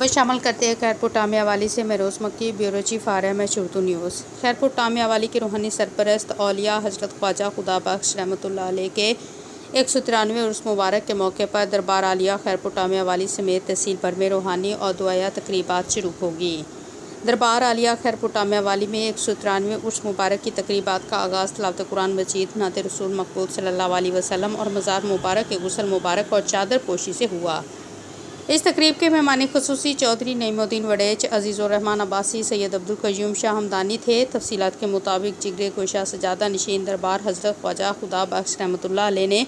خبر شامل کرتے ہیں خیرپور ٹامیہ والی سے میں روز مکی، بیورو چیف آ رہا ہے میں چرتو نیوز۔ خیرپور ٹامیہ والی کے روحانی سرپرست اولیاء حضرت خواجہ خدا بخش رحمۃ اللہ علیہ کے 193ویں عرس مبارک کے موقع پر دربار عالیہ خیرپور ٹامیہ والی سمیت تحصیل بھر میں روحانی اور دعائیہ تقریبات شروع ہوگی۔ دربار عالیہ خیرپور ٹامیہ والی میں 193ویں عرس مبارک کی تقریبات کا آغاز تلاوت قرآن مجید، نعت رسول مقبول صلی اللہ علیہ وسلم اور مزار مبارک کے غسل مبارک اور چادر پوشی سے ہوا۔ اس تقریب کے مہمان خصوصی چودھری نعیم الدین وڑیچ، عزیز الرحمان عباسی، سید عبدالقیوم شاہ ہمدانی تھے۔ تفصیلات کے مطابق جگرے گوشہ سجادہ نشین دربار حضرت خواجہ خدا بخش رحمۃ اللہ علیہ نے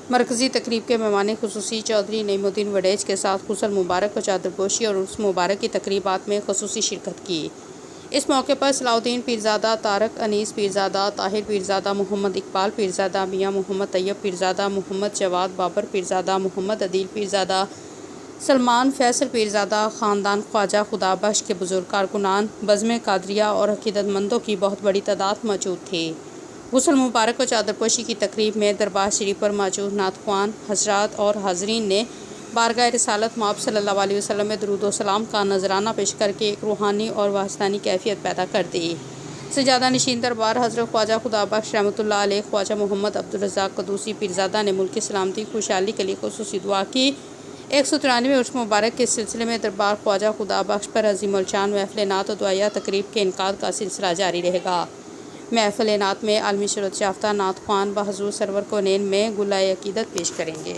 مرکزی تقریب کے مہمان خصوصی چودھری نعیم الدین وڑیچ کے ساتھ غسل مبارک اور چادر پوشی اور عرس مبارک کی تقریبات میں خصوصی شرکت کی۔ اس موقع پر صلاح الدین پیرزادہ، طارق انیس پیرزادہ، طاہر پیرزادہ، محمد اقبال پیرزادہ، میاں محمد طیب پیرزادہ، محمد جواد بابر پیرزادہ، محمد عدیل پیرزادہ، سلمان فیصل پیرزادہ، خاندان خواجہ خدا بخش کے بزرگ کارکنان، بزم قادریہ اور عقیدت مندوں کی بہت بڑی تعداد موجود تھی۔ غسل مبارک اور چادر پوشی کی تقریب میں دربار شریف پر موجود نعت خوان حضرات اور حاضرین نے بارگاہ رسالت مآب صلی اللہ علیہ وسلم میں درود و سلام کا نذرانہ پیش کر کے ایک روحانی اور واحدانی کیفیت پیدا کر دی۔ سجادہ نشین دربار حضرت خواجہ خدا بخش رحمۃ اللہ علیہ خواجہ محمد عبدالرزاق قدوسی پیرزادہ نے ملک کی سلامتی خوشحالی کے لیے خصوصی دعا کی۔ 193ویں عرس مبارک کے سلسلے میں دربار خواجہ خدا بخش پر عظیم الشان محفل نعت و دعائیہ تقریب کے انعقاد کا سلسلہ جاری رہے گا۔ محفل نعت میں عالمی شہرت یافتہ نعت خوان بحضور سرور کونین میں گلۂ عقیدت پیش کریں گے۔